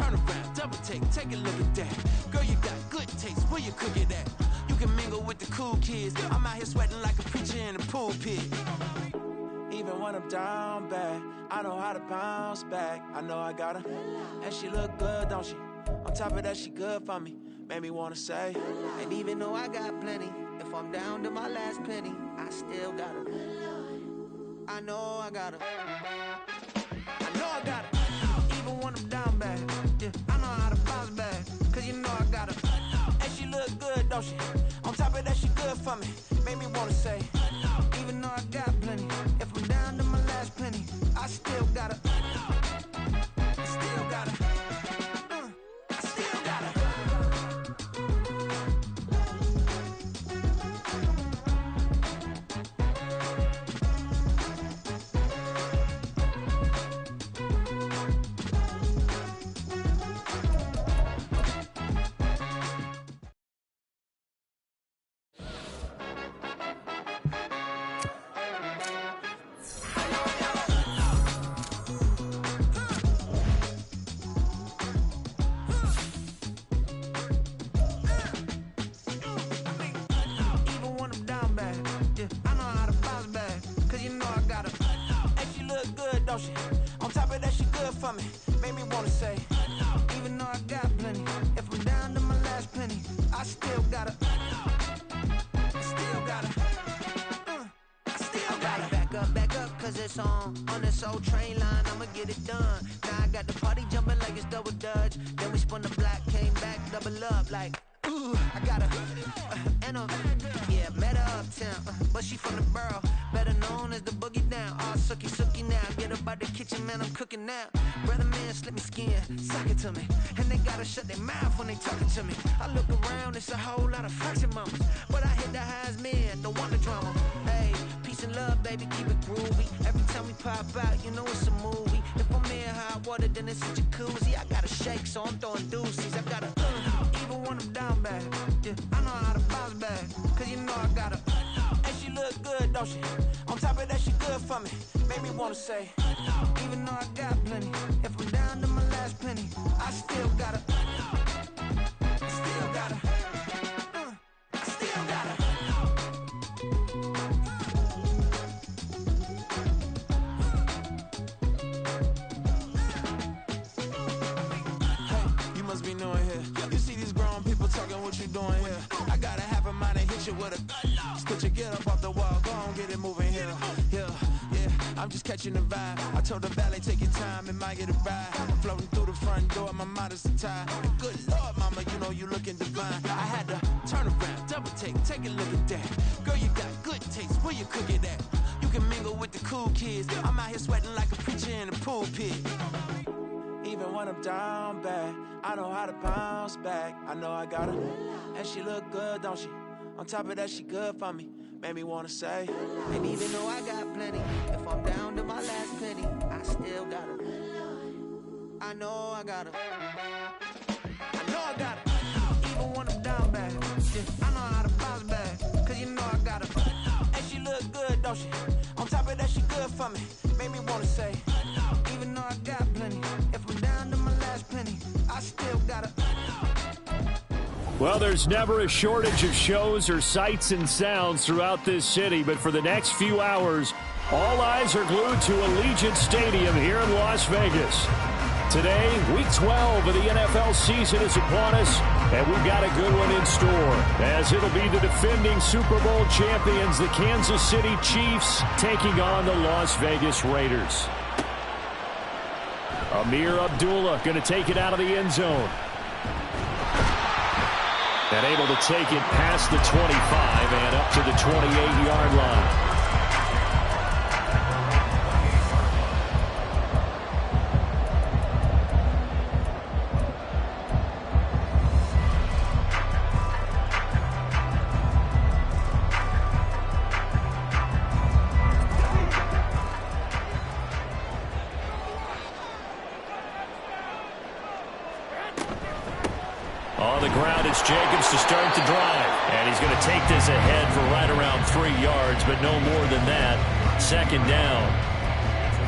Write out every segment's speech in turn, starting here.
turn around, double take a look at that. Girl, you got good taste, where you cook it at? You can mingle with the cool kids. I'm out here sweating like a preacher in the pulpit. Even when I'm down bad, I know how to bounce back. I know I got her, and she look good, don't she? On top of that, she good for me. Made me wanna say, and even though I got plenty, if I'm down to my last penny, I still got her. I know I got her. I know I got her. Even when I'm down bad, yeah, I know how to bounce back. Cause you know I got her. And she look good, don't she? On top of that, she good for me. Made me wanna say, even though I got plenty, if I'm down to my last penny, I still got her. I still got her. I still got her. Don't she? On top of that, she good for me. Made me wanna say, even though I got plenty, if I'm down to my last penny, I still got her. I still got her. I still got her. Back up, cause it's on this old train line, I'ma get it done. Now I got the party jumping like it's double dutch. Then we spun the block, came back, double up like, ooh, I got her. And yeah, met her uptown, but she from the borough, better known as the boogie down. All sookie now, get up out the kitchen, man, I'm cooking now. Brother man, slip me skin, suck it to me. And they gotta shut their mouth when they talking to me. I look around, it's a whole lot of fraction mamas, but I hit the highs, man, don't want the drama. Hey, peace and love, baby, keep it groovy. Every time we pop out, you know it's a movie. If I'm in hot water, then it's a jacuzzi. I gotta shake, so I'm throwing deuces. I gotta, even when I'm down bad, yeah, I know how to bounce back. Cause you know I got her. And she look good, don't she? On top of that, she good for me. Made me wanna say, even though I got plenty, if I'm down to my last penny, I still got her. I still got her. I still got her. Hey, you must be new in here. You see these grown people talking, what you doing here? I gotta have a mind and hit you with a put your get up off the wall, go on, get it moving here. Yeah, I'm just catching the vibe. I told the valet, take your time, it might get a ride. Floating through the front door, my mind is tied. Good Lord, mama, you know you looking divine. I had to turn around, double take a look at that. Girl, you got good taste, where you cook it at? You can mingle with the cool kids. I'm out here sweating like a preacher in the pulpit. Even when I'm down bad, I know how to bounce back. I know I got her, and she look good, don't she? On top of that, she good for me. Made me wanna say, and even though I got plenty, if I'm down to my last penny, I still got her. I know I got her. I know I got her. Even when I'm down bad, yeah, I know how to bounce back. Cause you know I got her. And she look good, don't she? On top of that, she good for me. Made me wanna say, even though I got plenty, if I'm down to my last penny, I still got her. Well, there's never a shortage of shows or sights and sounds throughout this city, but for the next few hours, all eyes are glued to Allegiant Stadium here in Las Vegas. Today, Week 12 of the NFL season is upon us, and we've got a good one in store, as it'll be the defending Super Bowl champions, the Kansas City Chiefs, taking on the Las Vegas Raiders. Amir Abdullah going to take it out of the end zone. And able to take it past the 25 and up to the 28-yard line. On the ground, it's Jacobs to start the drive. And he's going to take this ahead for right around 3 yards, but no more than that. Second down.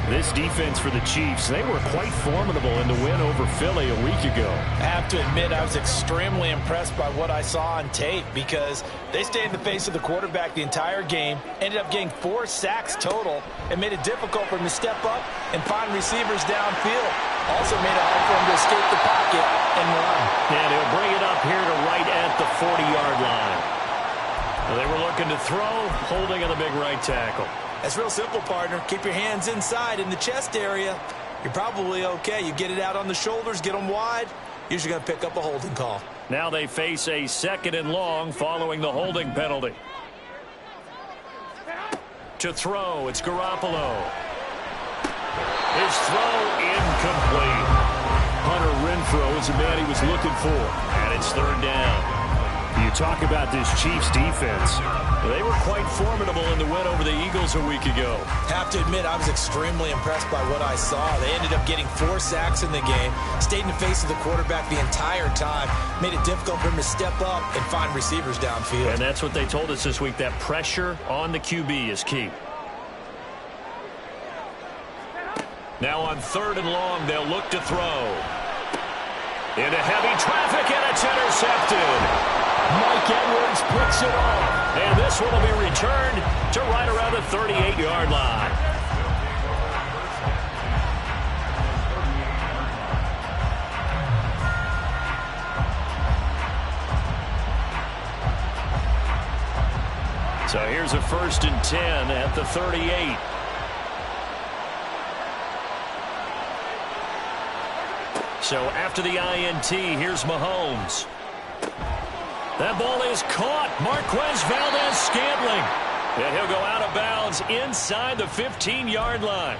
This defense for the Chiefs, they were quite formidable in the win over Philly a week ago. I have to admit, I was extremely impressed by what I saw on tape because they stayed in the face of the quarterback the entire game, ended up getting 4 sacks total, and made it difficult for him to step up and find receivers downfield. Also made it hard for him to escape the pocket and run. And he'll bring it up here to right at the 40-yard line. Well, they were looking to throw, holding on the big right tackle. That's real simple, partner. Keep your hands inside in the chest area. You're probably okay. You get it out on the shoulders, get them wide. Usually going to pick up a holding call. Now they face a 2nd and long following the holding penalty. To throw, it's Garoppolo. His throw incomplete. Hunter Renfrow is the man he was looking for. And it's 3rd down. You talk about this Chiefs defense. They were quite formidable in the win over the Eagles a week ago. Have to admit, I was extremely impressed by what I saw. They ended up getting 4 sacks in the game, stayed in the face of the quarterback the entire time, made it difficult for him to step up and find receivers downfield. And that's what they told us this week, that pressure on the QB is key. Now on 3rd and long, they'll look to throw. Into heavy traffic, and it's intercepted. Mike Edwards picks it off. And this one will be returned to right around the 38-yard line. So here's a 1st and 10 at the 38. So after the INT, here's Mahomes. That ball is caught. Marquez Valdez-Scantling. And he'll go out of bounds inside the 15-yard line.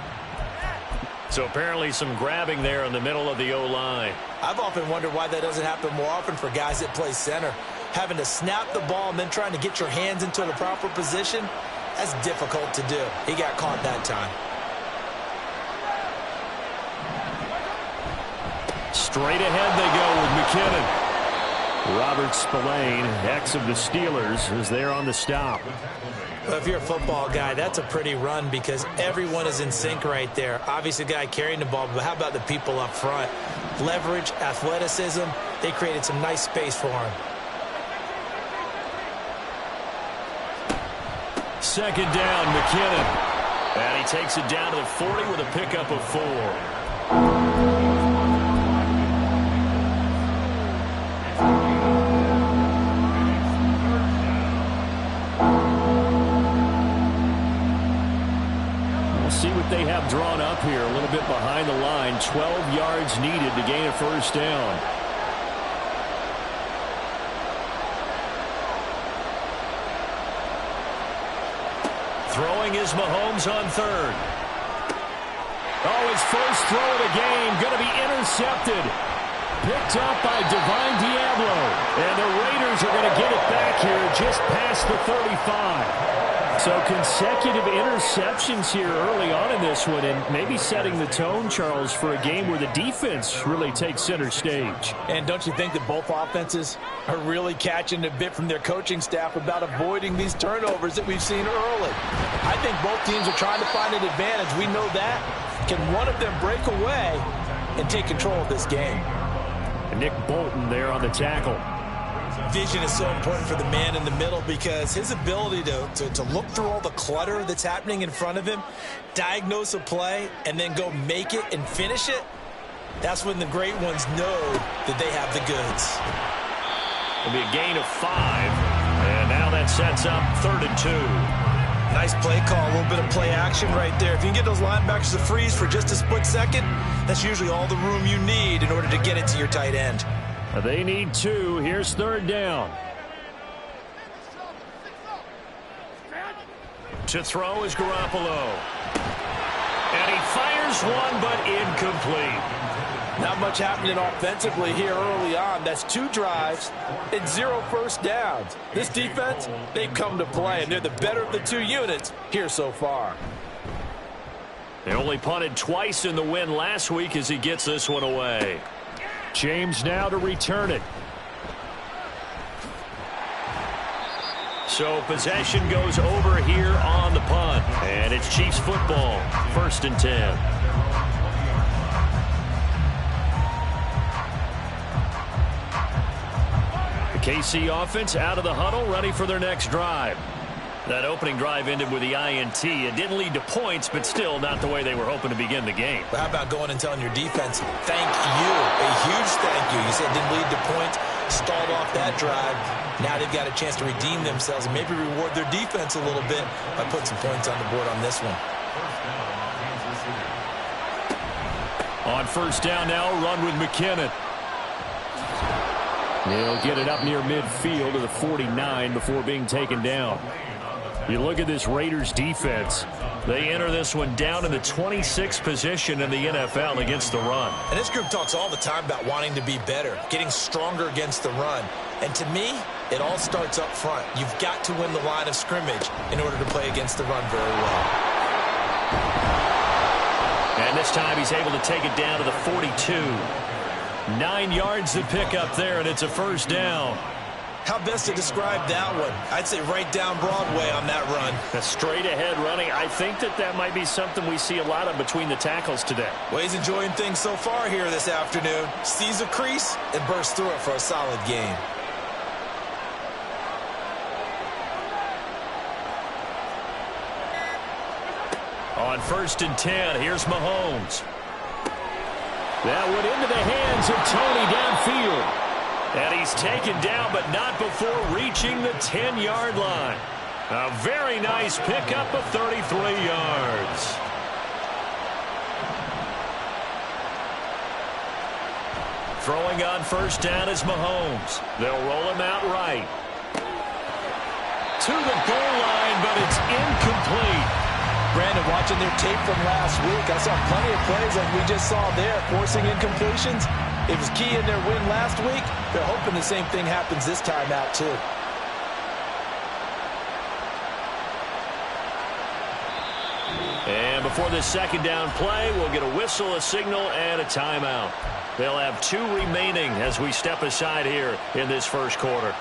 So apparently some grabbing there in the middle of the O-line. I've often wondered why that doesn't happen more often for guys that play center. Having to snap the ball and then trying to get your hands into the proper position, that's difficult to do. He got caught that time. Straight ahead they go with McKinnon. Robert Spillane, ex of the Steelers, is there on the stop. Well, if you're a football guy, that's a pretty run because everyone is in sync right there. Obviously, the guy carrying the ball, but how about the people up front? Leverage, athleticism, they created some nice space for him. 2nd down, McKinnon. And he takes it down to the 40 with a pickup of 4. See what they have drawn up here. A little bit behind the line. 12 yards needed to gain a 1st down. Throwing is Mahomes on 3rd. Oh, his first throw of the game going to be intercepted. Picked up by Divine Diablo. And the Raiders are going to get it back here just past the 35. So consecutive interceptions here early on in this one, and maybe setting the tone, Charles, for a game where the defense really takes center stage. And don't you think that both offenses are really catching a bit from their coaching staff about avoiding these turnovers that we've seen early? I think both teams are trying to find an advantage. We know that. Can one of them break away and take control of this game? And Nick Bolton there on the tackle. Vision is so important for the man in the middle because his ability to look through all the clutter that's happening in front of him, diagnose a play, and then go make it and finish it, that's when the great ones know that they have the goods. It'll be a gain of 5, and now that sets up 3rd and 2. Nice play call, a little bit of play action right there. If you can get those linebackers to freeze for just a split second, that's usually all the room you need in order to get it to your tight end. They need 2. Here's 3rd down. To throw is Garoppolo. And he fires one, but incomplete. Not much happening offensively here early on. That's 2 drives and 0 first downs. This defense, they've come to play, and they're the better of the 2 units here so far. They only punted twice in the win last week as he gets this one away. James now to return it. So possession goes over here on the punt. And it's Chiefs football, 1st and 10. The KC offense out of the huddle, ready for their next drive. That opening drive ended with the INT. It didn't lead to points, but still not the way they were hoping to begin the game. But how about going and telling your defense, thank you, a huge thank you. You said it didn't lead to points, stalled off that drive. Now they've got a chance to redeem themselves and maybe reward their defense a little bit by putting some points on the board on this one. On 1st down now, run with McKinnon. He'll get it up near midfield to the 49 before being taken down. You look at this Raiders defense. They enter this one down in the 26th position in the NFL against the run. And this group talks all the time about wanting to be better, getting stronger against the run. And to me, it all starts up front. You've got to win the line of scrimmage in order to play against the run very well. And this time he's able to take it down to the 42. 9 yards to pick up there, and it's a 1st down. How best to describe that one? I'd say right down Broadway on that run. A straight ahead running. I think that might be something we see a lot of between the tackles today. Well, he's enjoying things so far here this afternoon. Sees a crease and bursts through it for a solid gain. On 1st and 10, here's Mahomes. That went into the hands of Tony downfield. And he's taken down, but not before reaching the 10-yard line. A very nice pickup of 33 yards. Throwing on 1st down is Mahomes. They'll roll him out right. To the goal line, but it's incomplete. Brandon, watching their tape from last week, I saw plenty of plays like we just saw there, forcing incompletions. It was key in their win last week. They're hoping the same thing happens this time out, too. And before this 2nd down play, we'll get a whistle, a signal, and a timeout. They'll have 2 remaining as we step aside here in this 1st quarter.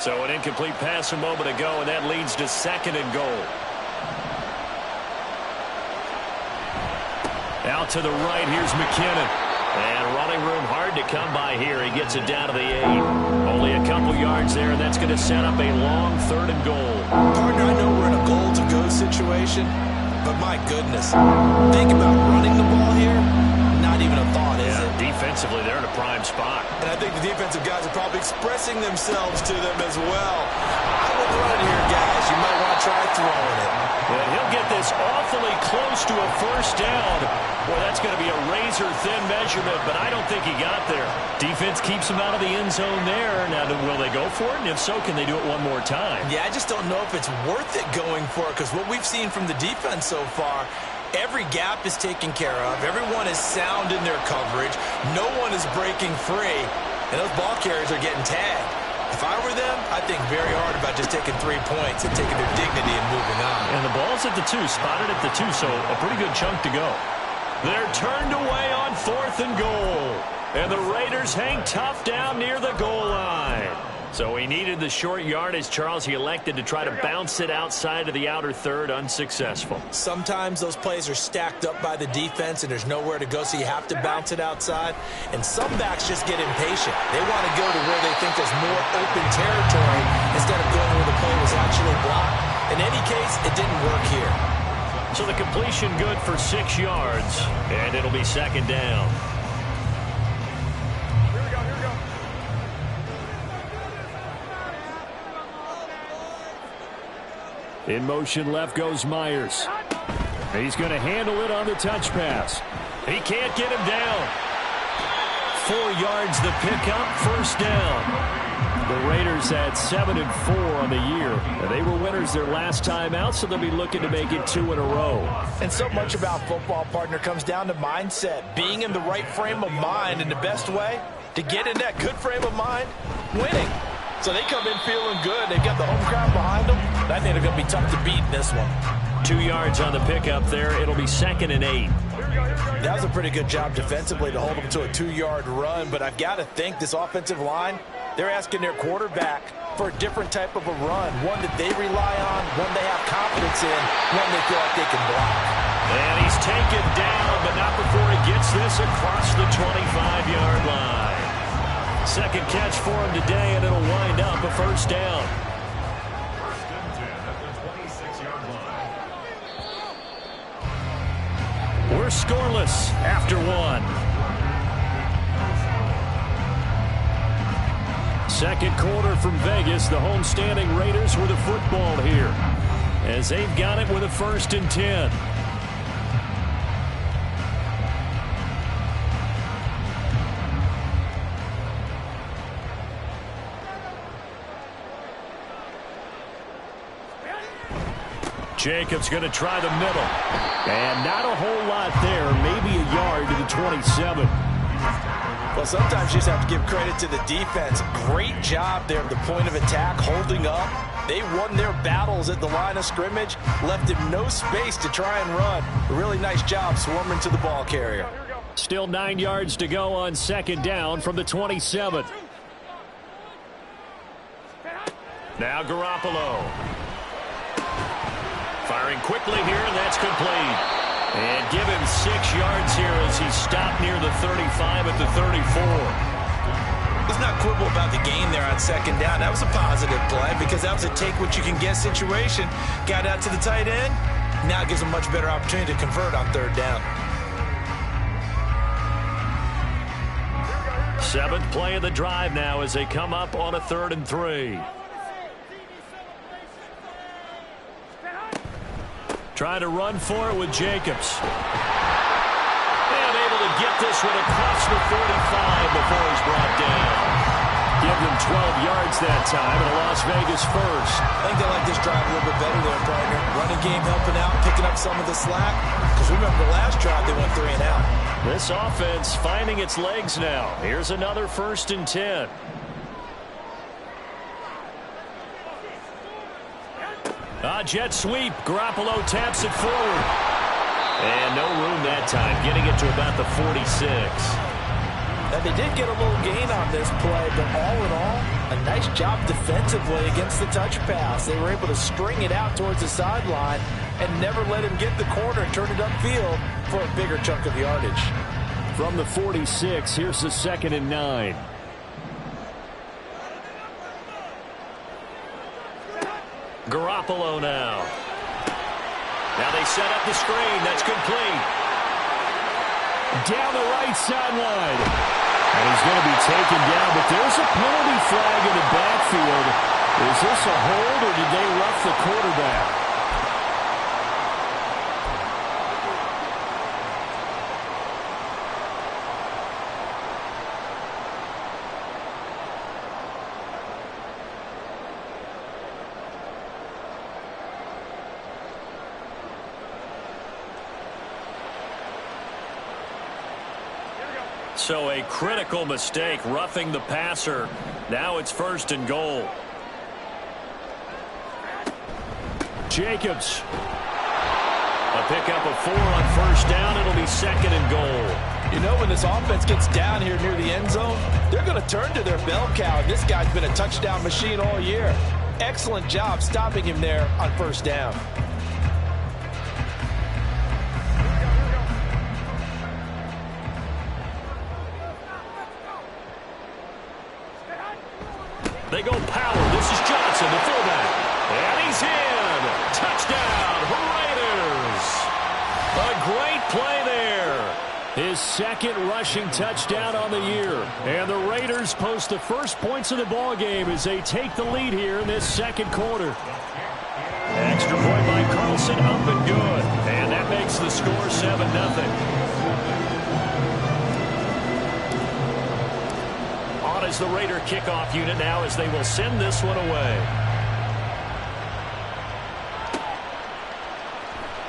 So an incomplete pass a moment ago, and that leads to 2nd and goal. Out to the right, here's McKinnon. And running room hard to come by here. He gets it down to the 8. Only a couple yards there, and that's going to set up a long 3rd and goal. Partner, I know we're in a goal-to-go situation, but my goodness. Think about running the ball here. Not even a thought, is it? Defensively, they're in a prime spot. And I think the defensive guys are probably expressing themselves to them as well. I would run it here, guys. You might want to try throwing it. And he'll get this awfully close to a 1st down. Boy, that's going to be a razor-thin measurement, but I don't think he got there. Defense keeps him out of the end zone there. Now, will they go for it? And if so, can they do it one more time? Yeah, I just don't know if it's worth it going for it, because what we've seen from the defense so far, every gap is taken care of. Everyone is sound in their coverage. No one is breaking free, and those ball carriers are getting tagged. If I were them, I'd think very hard about just taking 3 points and taking their dignity and moving on. And the ball's at the 2, spotted at the 2, so a pretty good chunk to go. They're turned away on 4th and goal. And the Raiders hang tough down near the goal line. So he needed the short yardage, Charles. He elected to try to bounce it outside of the outer 3rd, unsuccessful. Sometimes those plays are stacked up by the defense and there's nowhere to go, so you have to bounce it outside. And some backs just get impatient. They want to go to where they think there's more open territory instead of going where the play was actually blocked. In any case, it didn't work here. So the completion good for 6 yards, and it'll be 2nd down. In motion left goes Myers. He's going to handle it on the touch pass. He can't get him down. 4 yards the pickup, 1st down. The Raiders had 7-4 on the year. And they were winners their last time out, so they'll be looking to make it 2 in a row. And so much about football, partner, comes down to mindset. Being in the right frame of mind, and the best way to get in that good frame of mind, winning. So they come in feeling good. They've got the home crowd behind them. I think they're going to be tough to beat in this one. 2 yards on the pickup there. It'll be 2nd and 8. That was a pretty good job defensively to hold them to a 2-yard run, but I've got to think this offensive line, they're asking their quarterback for a different type of a run, one that they rely on, one they have confidence in, one they feel like they can block. And he's taken down, but not before he gets this across the 25-yard line. Second catch for him today, and it'll wind up a first down. We're scoreless after one. Second quarter from Vegas. The homestanding Raiders with the football here, as they've got it with a 1st and 10. Jacobs going to try the middle. And not a whole lot there. Maybe a yard to the 27. Well, sometimes you just have to give credit to the defense. Great job there at the point of attack, holding up. They won their battles at the line of scrimmage, left him no space to try and run. A really nice job swarming to the ball carrier. Still 9 yards to go on 2nd down from the 27. Now Garoppolo. Firing quickly here, and that's complete. And give him 6 yards here as he stopped near the 35 at the 34. Let's not quibble about the gain there on 2nd down. That was a positive play because that was a take-what-you-can-get situation. Got out to the tight end. Now gives him a much better opportunity to convert on 3rd down. 7th play of the drive now as they come up on a 3rd and 3. Trying to run for it with Jacobs. And able to get this one across the 45 before he's brought down. Give them 12 yards that time and a Las Vegas first. I think they like this drive a little bit better there, partner. Running game helping out, picking up some of the slack. Because remember the last drive they went 3 and out. This offense finding its legs now. Here's another 1st and 10. Jet sweep. Garoppolo taps it forward. And no room that time. Getting it to about the 46. Now, they did get a little gain on this play, but all in all, a nice job defensively against the touch pass. They were able to string it out towards the sideline and never let him get the corner and turn it upfield for a bigger chunk of yardage. From the 46, here's the 2nd and 9. Garoppolo now. Now they set up the screen. That's complete. Down the right sideline. And he's going to be taken down, but there's a penalty flag in the backfield. Is this a hold, or did they rough the quarterback? So a critical mistake, roughing the passer. Now it's 1st and goal. Jacobs. A pickup of 4 on 1st down. It'll be 2nd and goal. You know, when this offense gets down here near the end zone, they're going to turn to their bell cow. This guy's been a touchdown machine all year. Excellent job stopping him there on 1st down. They go power. This is Johnson, the fullback. And he's in. Touchdown, Raiders. A great play there. His 2nd rushing touchdown on the year. And the Raiders post the first points of the ball game as they take the lead here in this 2nd quarter. Extra point by Carlson, up and good. And that makes the score 7-0. Is the Raider kickoff unit now as they will send this one away.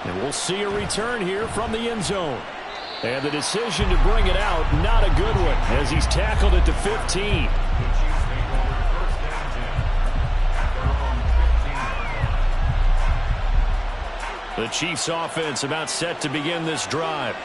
And we'll see a return here from the end zone. And the decision to bring it out, not a good one, as he's tackled it to 15. The Chiefs offense about set to begin this drive.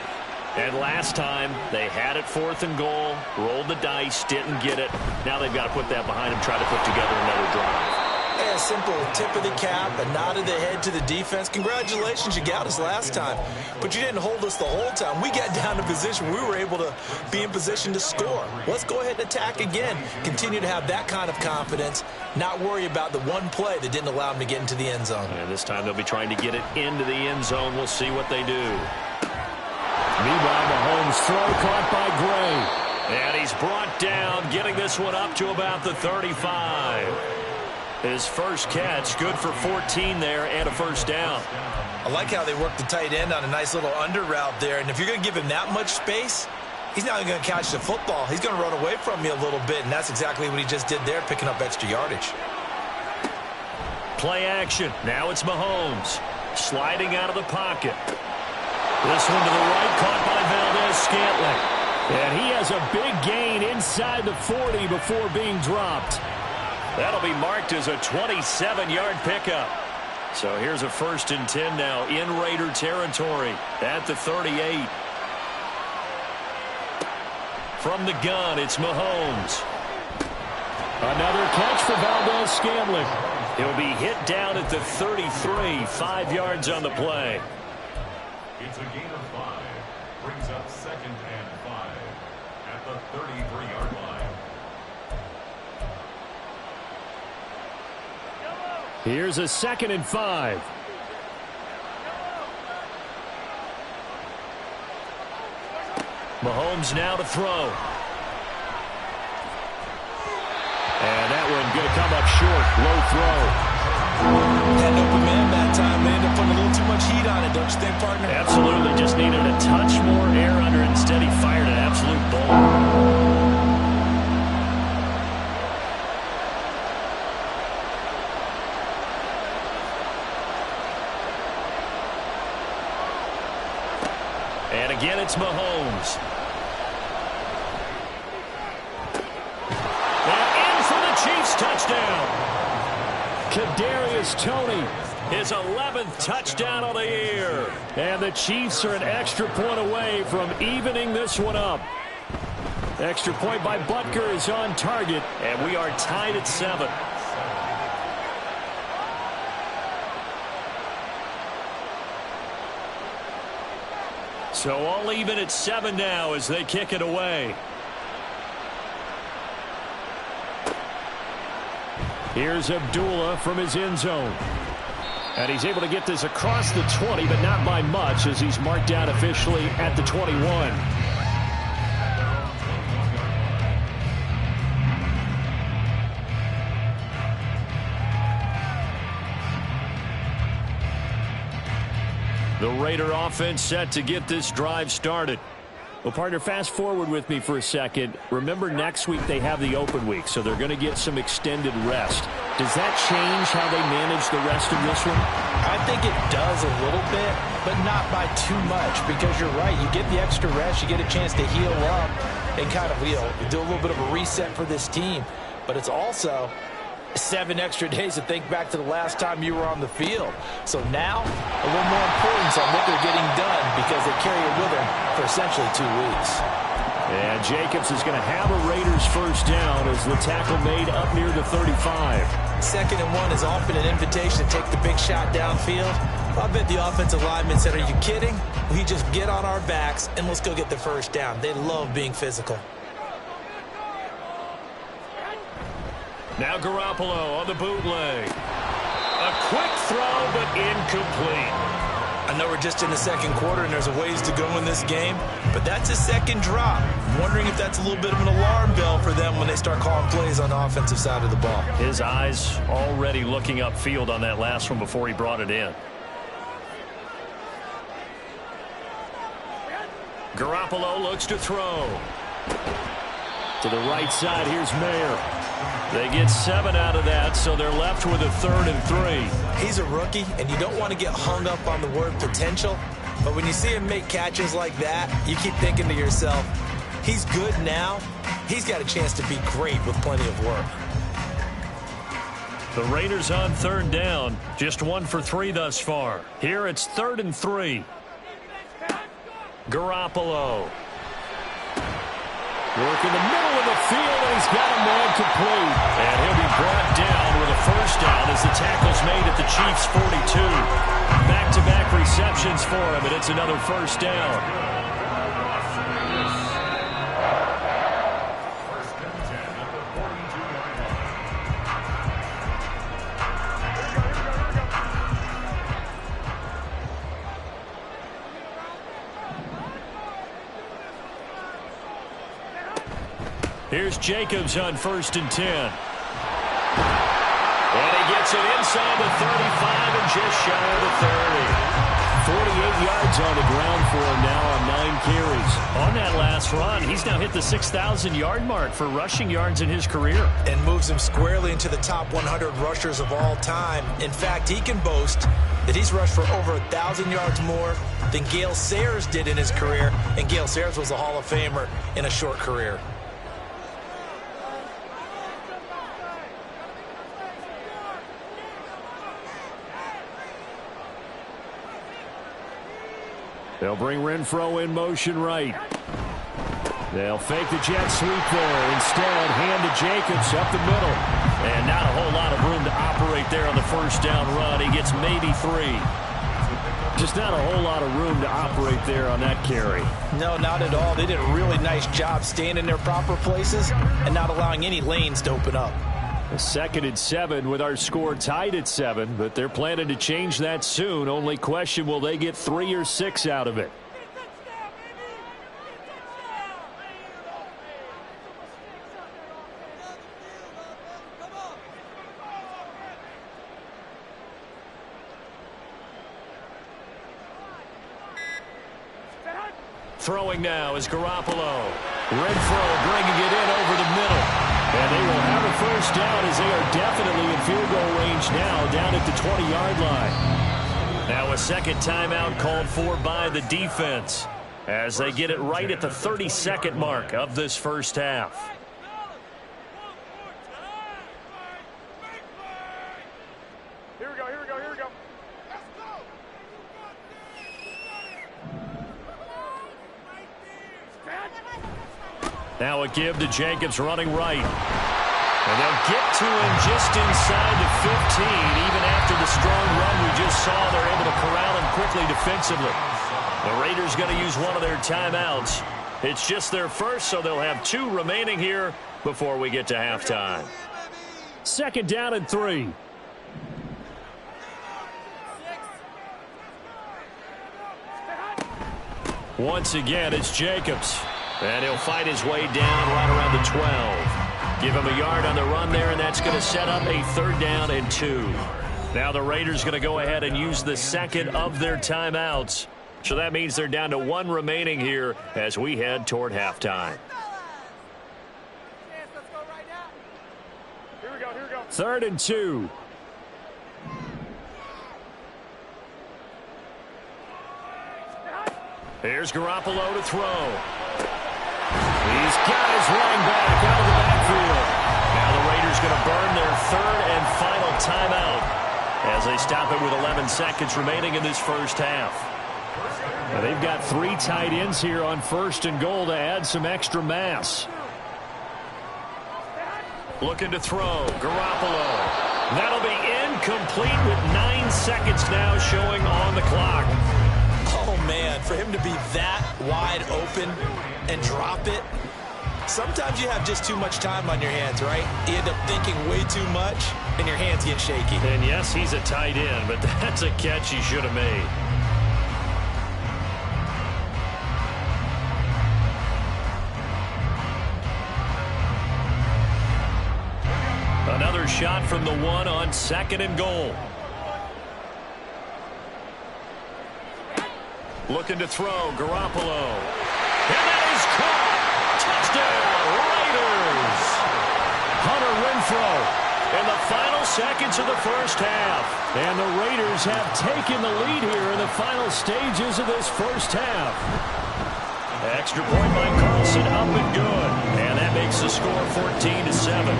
And last time, they had it 4th and goal, rolled the dice, didn't get it. Now they've got to put that behind them, try to put together another drive. Yeah, a simple tip of the cap, a nod of the head to the defense. Congratulations, you got us last time. But you didn't hold us the whole time. We got down to position. We were able to be in position to score. Let's go ahead and attack again. Continue to have that kind of confidence, not worry about the one play that didn't allow them to get into the end zone. And this time they'll be trying to get it into the end zone. We'll see what they do. Meanwhile, Mahomes' throw caught by Gray. And he's brought down, getting this one up to about the 35. His first catch, good for 14 there and a first down. I like how they work the tight end on a nice little under route there. And if you're going to give him that much space, he's not going to catch the football. He's going to run away from you a little bit, and that's exactly what he just did there, picking up extra yardage. Play action. Now it's Mahomes sliding out of the pocket. This one to the right, caught by Valdez-Scantling. And he has a big gain inside the 40 before being dropped. That'll be marked as a 27-yard pickup. So here's a 1st and 10 now in Raider territory at the 38. From the gun, it's Mahomes. Another catch for Valdez-Scantling. He'll be hit down at the 33, 5 yards on the play. It's a gain of 5. Brings up 2nd and 5 at the 33-yard line. Here's a 2nd and 5. Mahomes now to throw. And that one going to come up short. Low throw. Had an open man that time. They ended up putting a little too much heat on it, don't you think, partner? Absolutely. Just needed a touch more air under it. Instead, he fired an absolute bullet. And again, it's Mahomes. And in for the Chiefs touchdown. Kadarius Toney, his 11th touchdown of the year. And the Chiefs are an extra point away from evening this one up. Extra point by Butker is on target, and we are tied at 7. So all even at 7 now as they kick it away. Here's Abdullah from his end zone. And he's able to get this across the 20, but not by much as he's marked down officially at the 21. The Raider offense set to get this drive started. Well, partner, fast forward with me for a second. Remember, next week they have the open week, so they're going to get some extended rest. Does that change how they manage the rest of this one? I think it does a little bit, but not by too much, because you're right. You get the extra rest, you get a chance to heal up and kind of, do a little bit of a reset for this team. But it's also 7 extra days to think back to the last time you were on the field. So now, a little more importance on what they're getting done because they carry it with them for essentially 2 weeks. And Jacobs is going to have a Raiders first down as the tackle made up near the 35. 2nd and 1 is often an invitation to take the big shot downfield. I bet the offensive lineman said, "Are you kidding? We just get on our backs and let's go get the first down." They love being physical. Now Garoppolo on the bootleg. A quick throw, but incomplete. I know we're just in the 2nd quarter and there's a ways to go in this game, but that's a 2nd drop. I'm wondering if that's a little bit of an alarm bell for them when they start calling plays on the offensive side of the ball. His eyes already looking upfield on that last one before he brought it in. Garoppolo looks to throw. To the right side, here's Mayer. They get 7 out of that, so they're left with a 3rd and 3. He's a rookie, and you don't want to get hung up on the word potential. But when you see him make catches like that, you keep thinking to yourself, he's good now. He's got a chance to be great with plenty of work. The Raiders on 3rd down, just 1 for 3 thus far. Here it's 3rd and 3. Garoppolo. Work in the middle of the field, and he's got a man complete. And he'll be brought down with a first down as the tackle's made at the Chiefs' 42. Back-to-back receptions for him, and it's another first down. Here's Jacobs on 1st and 10. And he gets it inside the 35 and just shy of the 30. 48 yards on the ground for him now on 9 carries. On that last run, he's now hit the 6,000-yard mark for rushing yards in his career. And moves him squarely into the top 100 rushers of all time. In fact, he can boast that he's rushed for over 1,000 yards more than Gale Sayers did in his career. And Gale Sayers was a Hall of Famer in a short career. They'll bring Renfro in motion right. They'll fake the jet sweep there. Instead, hand to Jacobs up the middle. And not a whole lot of room to operate there on the first down run. He gets maybe 3. Just not a whole lot of room to operate there on that carry. No, not at all. They did a really nice job staying in their proper places and not allowing any lanes to open up. A 2nd and 7 with our score tied at 7, but they're planning to change that soon. Only question, will they get 3 or 6 out of it? Throwing now is Garoppolo. Renfro bringing it in over the middle. And they will have a first down as they are definitely in field goal range now, down at the 20-yard line. Now a second timeout called for by the defense as they get it right at the 32nd mark of this first half. Here we go. Now a give to Jacobs running right. And they'll get to him just inside the 15. Even after the strong run we just saw, they're able to corral him quickly defensively. The Raiders going to use one of their timeouts. It's just their first, so they'll have 2 remaining here before we get to halftime. 2nd down and 3. Once again, it's Jacobs. And he'll fight his way down right around the 12. Give him a yard on the run there, and that's going to set up a 3rd down and 2. Now the Raiders going to go ahead and use the 2nd of their timeouts. So that means they're down to 1 remaining here as we head toward halftime. Here we go. 3rd and 2. Here's Garoppolo to throw. He's got his running back out of the backfield. Now the Raiders going to burn their 3rd and final timeout as they stop it with 11 seconds remaining in this first half. Now they've got 3 tight ends here on 1st and goal to add some extra mass. Looking to throw. Garoppolo. That'll be incomplete with 9 seconds now showing on the clock. Oh, man, for him to be that wide open and drop it, sometimes you have just too much time on your hands, right? You end up thinking way too much, and your hands get shaky. And yes, he's a tight end, but that's a catch he should have made. Another shot from the 1 on 2nd and goal. Looking to throw, Garoppolo. And that is caught. Touchdown, Raiders. Hunter Renfro in the final seconds of the first half. And the Raiders have taken the lead here in the final stages of this first half. Extra point by Carlson, up and good. And that makes the score 14-7.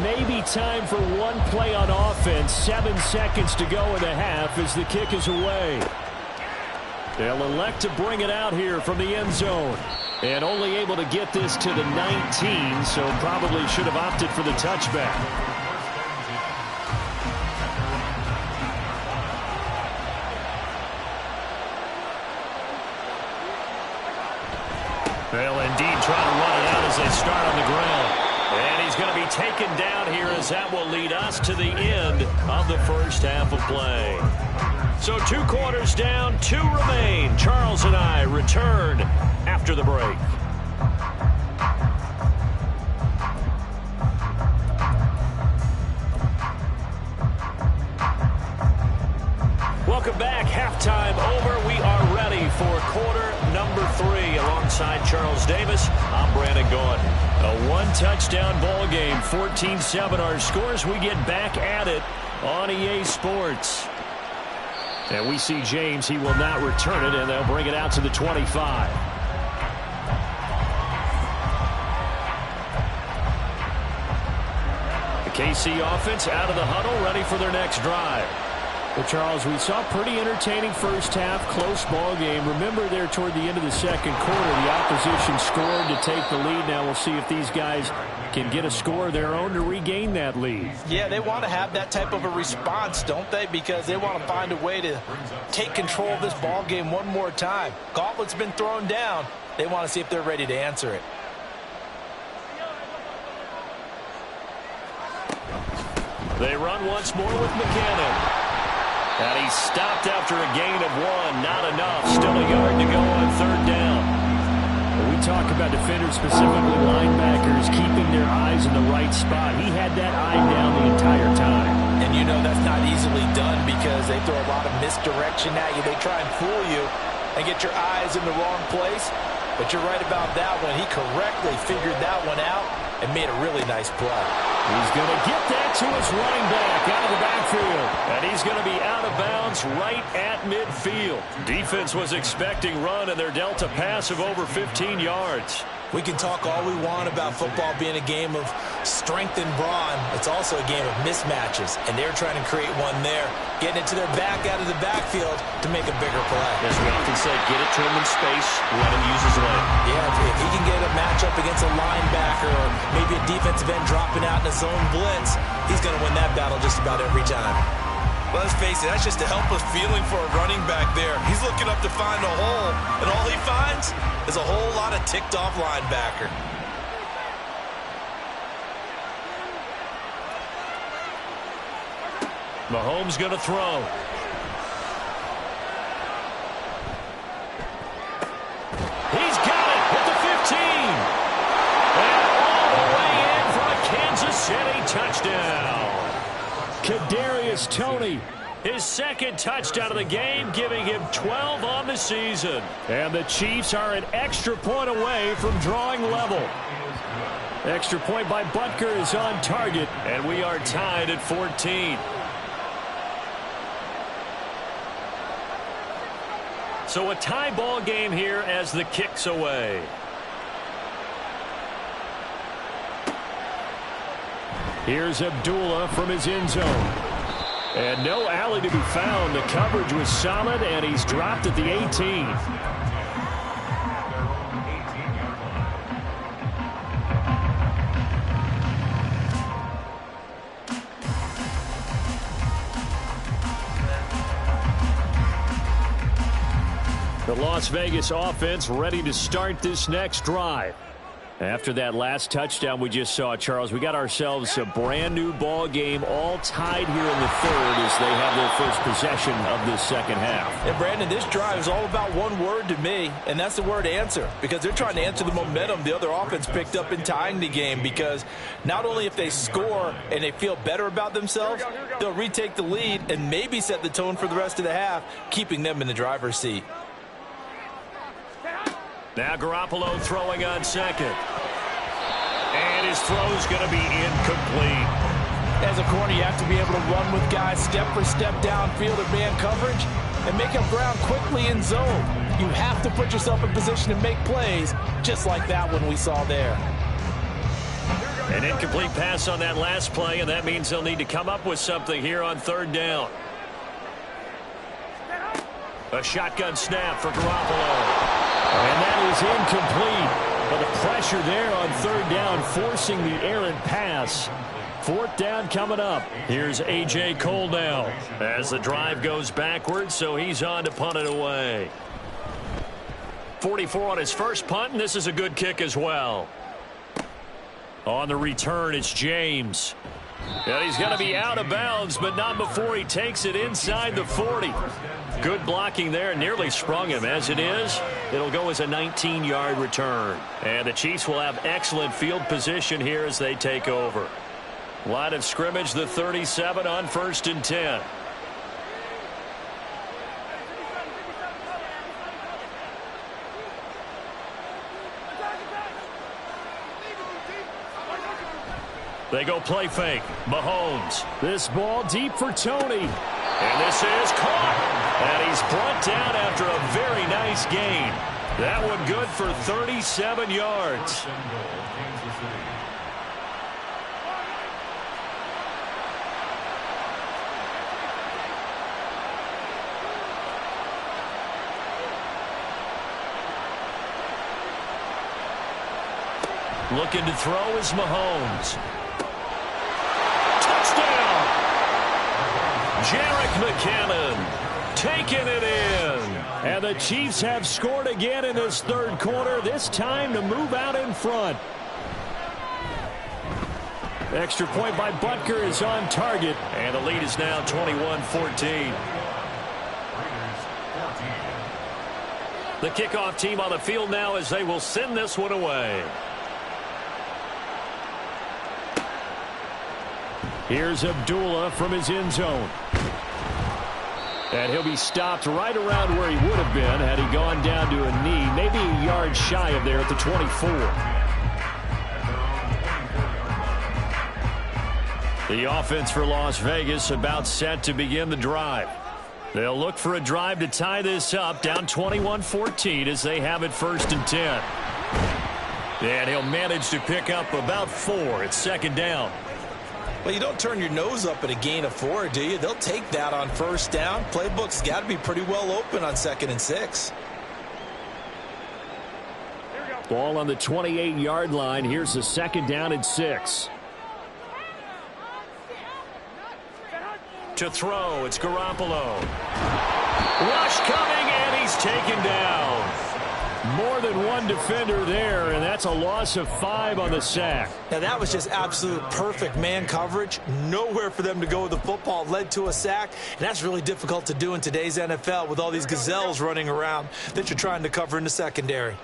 Maybe time for one play on offense. 7 seconds to go in the half as the kick is away. They'll elect to bring it out here from the end zone. And only able to get this to the 19, so probably should have opted for the touchback. They'll indeed try to run it out as they start on the ground. And he's going to be taken down here as that will lead us to the end of the first half of play. So 2 quarters down, 2 remain. Charles and I return after the break. Welcome back. Halftime over. We are ready for quarter number 3. Alongside Charles Davis, I'm Brandon Gaudin. A 1-touchdown ball game, 14-7 our scores. We get back at it on EA Sports. And we see James. He will not return it, and they'll bring it out to the 25. The KC offense out of the huddle, ready for their next drive. Well, Charles, we saw pretty entertaining first half, close ball game. Remember there toward the end of the second quarter, the opposition scored to take the lead. Now we'll see if these guys can get a score of their own to regain that lead. Yeah, they want to have that type of a response, don't they? Because they want to find a way to take control of this ball game one more time. Gauntlet's been thrown down. They want to see if they're ready to answer it. They run once more with McCannon. And he's stopped after a gain of 1. Not enough. Still a yard to go on 3rd down. When we talk about defenders, specifically linebackers, keeping their eyes in the right spot. He had that eye down the entire time. And you know that's not easily done because they throw a lot of misdirection at you. They try and fool you and get your eyes in the wrong place. But you're right about that one. He correctly figured that one out and made a really nice play. He's going to get that to his running back out of the backfield. And he's going to be out of bounds right at midfield. Defense was expecting run, and they're dealt a pass of over 15 yards. We can talk all we want about football being a game of strength and brawn. It's also a game of mismatches, and they're trying to create one there, getting it to their back out of the backfield to make a bigger play. As we often say, get it to him in space, let him use his leg. Yeah, if he can get a matchup against a linebacker or maybe a defensive end dropping out in a zone blitz, he's going to win that battle just about every time. Let's face it, that's just a helpless feeling for a running back there. He's looking up to find a hole, and all he finds is a whole lot of ticked-off linebacker. Mahomes going to throw. He's got it at the 15. And all the way in for a Kansas City touchdown. Kadarius Toney, his 2nd touchdown of the game, giving him 12 on the season. And the Chiefs are an extra point away from drawing level. Extra point by Butker is on target, and we are tied at 14. So a tie ball game here as the kick's away. Here's Abdullah from his end zone. And no alley to be found. The coverage was solid, and he's dropped at the 18. The Las Vegas offense ready to start this next drive. After that last touchdown we just saw, Charles, we got ourselves a brand new ball game, all tied here in the 3rd as they have their first possession of this second half. And Brandon, this drive is all about one word to me, and that's the word answer, because they're trying to answer the momentum the other offense picked up in tying the game, because not only if they score and they feel better about themselves, they'll retake the lead and maybe set the tone for the rest of the half, keeping them in the driver's seat. Now Garoppolo throwing on 2nd. And his throw's going to be incomplete. As a corner, you have to be able to run with guys step for step downfield in man coverage and make up ground quickly in zone. You have to put yourself in position to make plays just like that one we saw there. An incomplete pass on that last play, and that means they'll need to come up with something here on third down. A shotgun snap for Garoppolo. And that is incomplete. But the pressure there on third down, forcing the errant pass. Fourth down coming up. Here's A.J. Cole now as the drive goes backwards, so he's on to punt it away. 44 on his first punt, and this is a good kick as well. On the return, it's James. And he's going to be out of bounds, but not before he takes it inside the 40. Good blocking there, nearly sprung him. As it is, it'll go as a 19-yard return. And the Chiefs will have excellent field position here as they take over. Line of scrimmage, the 37 on 1st and 10. They go play fake. Mahomes. This ball deep for Tony. And this is caught. And he's brought down after a very nice gain. That one good for 37 yards. Looking to throw is Mahomes. Touchdown! Jerick McKinnon taking it in. And the Chiefs have scored again in this third quarter, this time to move out in front. Extra point by Butker is on target, and the lead is now 21-14. The kickoff team on the field now as they will send this one away. Here's Abdullah from his end zone. And he'll be stopped right around where he would have been had he gone down to a knee, maybe a yard shy of there at the 24. The offense for Las Vegas about set to begin the drive. They'll look for a drive to tie this up, down 21-14 as they have it 1st and 10. And he'll manage to pick up about 4 at 2nd down. Well, you don't turn your nose up at a gain of 4, do you? They'll take that on 1st down. Playbook's got to be pretty well open on 2nd and 6. Ball on the 28-yard line. Here's the 2nd down and 6. To throw, it's Garoppolo. Rush coming, and he's taken down. More than one defender there, and that's a loss of 5 on the sack. Now, that was just absolute perfect man coverage. Nowhere for them to go with the football. Led to a sack, and that's really difficult to do in today's NFL with all these gazelles running around that you're trying to cover in the secondary.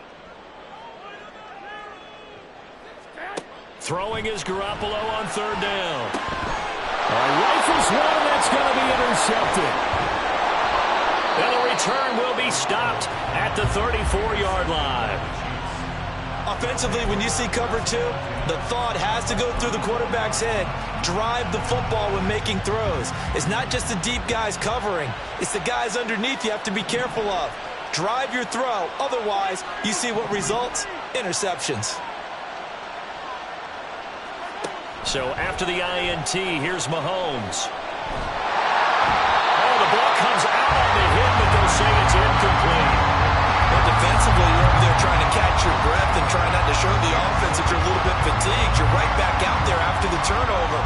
Throwing is Garoppolo on 3rd down. Rifles one, that's going to be intercepted. And the return will be stopped at the 34-yard line. Offensively, when you see cover 2, the thought has to go through the quarterback's head. Drive the football when making throws. It's not just the deep guys covering. It's the guys underneath you have to be careful of. Drive your throw. Otherwise, you see what results? Interceptions. So after the INT, here's Mahomes. Oh, the ball comes out on the hit, but they'll say it's incomplete. Well, defensively, you're over there trying to catch your breath and try not to show the offense that you're a little bit fatigued. You're right back out there after the turnover.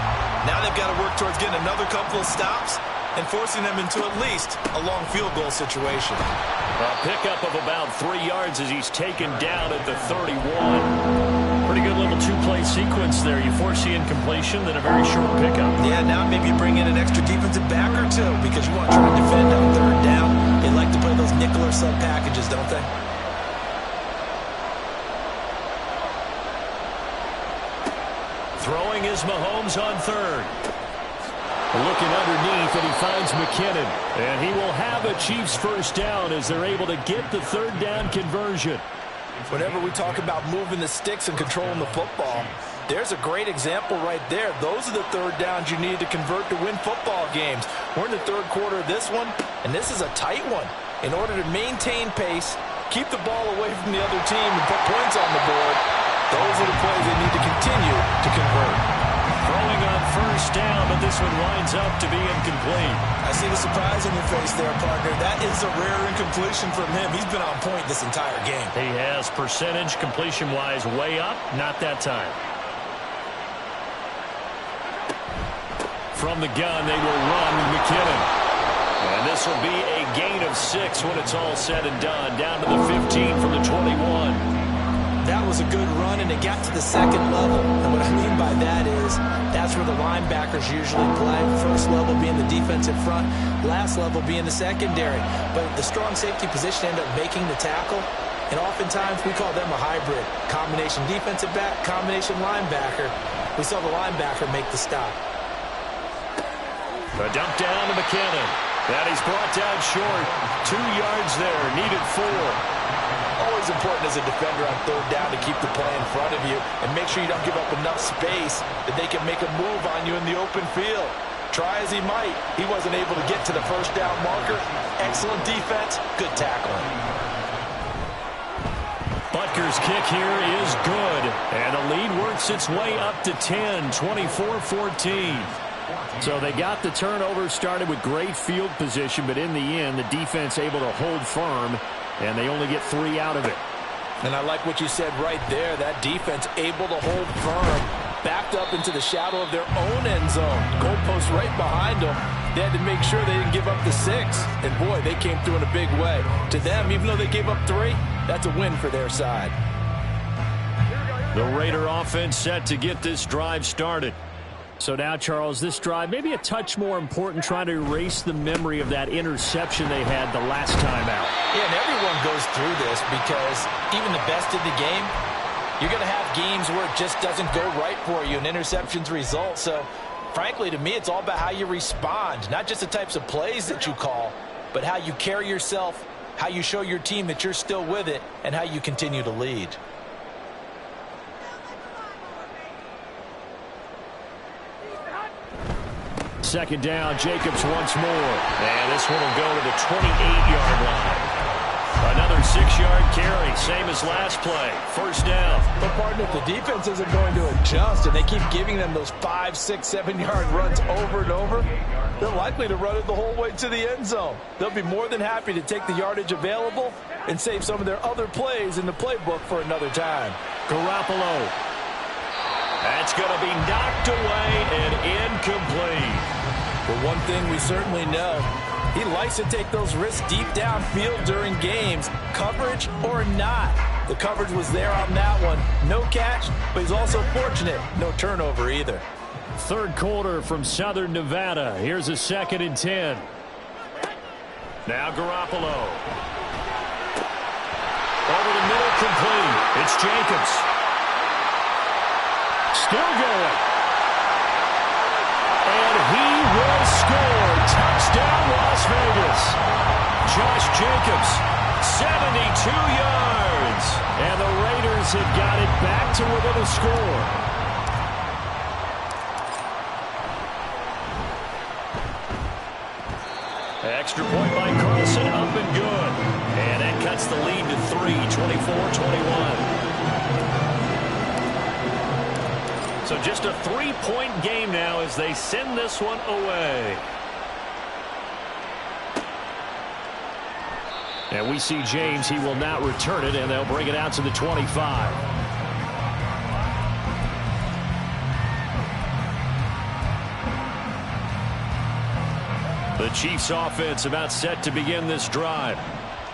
Now they've got to work towards getting another couple of stops and forcing them into at least a long field goal situation. A pickup of about 3 yards as he's taken down at the 31. Pretty good little 2-play sequence there. You force the incompletion, then a very short pickup. Yeah, now maybe you bring in an extra defensive back or 2 because you want to try to defend on 3rd down. They like to play those nickel or sub packages, don't they? Throwing is Mahomes on 3rd. Looking underneath, and he finds McKinnon. And he will have a Chiefs 1st down as they're able to get the 3rd down conversion. Whenever we talk about moving the sticks and controlling the football, there's a great example right there. Those are the 3rd downs you need to convert to win football games. We're in the 3rd quarter of this one, and this is a tight one. In order to maintain pace, keep the ball away from the other team, and put points on the board, Those are the plays they need to continue to convert. Throwing on first down, but this one winds up to be incomplete. I see the surprise in your face there, partner. That is a rare incompletion from him. He's been on point this entire game. He has percentage completion-wise way up, not that time. From the gun, they will run with McKinnon. And this will be a gain of 6 when it's all said and done. Down to the 15 from the 21. That was a good run, and it got to the second level. And what I mean by that is that's where the linebackers usually play. First level being the defensive front, last level being the secondary. But the strong safety position ended up making the tackle. And oftentimes we call them a hybrid. Combination defensive back, combination linebacker. We saw the linebacker make the stop. A dump down to McKinnon. That he's brought down short. 2 yards there, needed 4. Always important as a defender on third down to keep the play in front of you and make sure you don't give up enough space that they can make a move on you in the open field. Try as he might, he wasn't able to get to the first down marker. Excellent defense, good tackling. Butker's kick here is good, and the lead works its way up to 10, 24-14. So they got the turnover started with great field position, but in the end, the defense able to hold firm, and they only get 3 out of it. And I like what you said right there. That defense able to hold firm, backed up into the shadow of their own end zone. Goalpost right behind them. They had to make sure they didn't give up the 6. And, boy, they came through in a big way. To them, even though they gave up 3, that's a win for their side. The Raider offense set to get this drive started. So now, Charles, this drive maybe a touch more important, trying to erase the memory of that interception they had the last time out. Yeah, and everyone goes through this because even the best in the game, you're going to have games where it just doesn't go right for you and interceptions result. So, frankly, to me, it's all about how you respond, not just the types of plays that you call, but how you carry yourself, how you show your team that you're still with it, and how you continue to lead. Second down, Jacobs once more. And this one will go to the 28-yard line. Another 6-yard carry, same as last play. First down. But, partner, if the defense isn't going to adjust and they keep giving them those 5, 6, 7-yard runs over and over, they're likely to run it the whole way to the end zone. They'll be more than happy to take the yardage available and save some of their other plays in the playbook for another time. Garoppolo. That's going to be knocked away and incomplete. But one thing we certainly know, he likes to take those risks deep downfield during games, coverage or not. The coverage was there on that one. No catch, but he's also fortunate. No turnover either. Third quarter from Southern Nevada. Here's a 2nd and 10. Now Garoppolo. Over the middle, complete. It's Jacobs. Still going. And he will score. Touchdown, Las Vegas. Josh Jacobs, 72 yards. And the Raiders have got it back to within a score. Extra point by Carlson, up and good. And that cuts the lead to 3, 24-21. So just a 3-point game now as they send this one away. And we see James. He will not return it, and they'll bring it out to the 25. The Chiefs offense about set to begin this drive.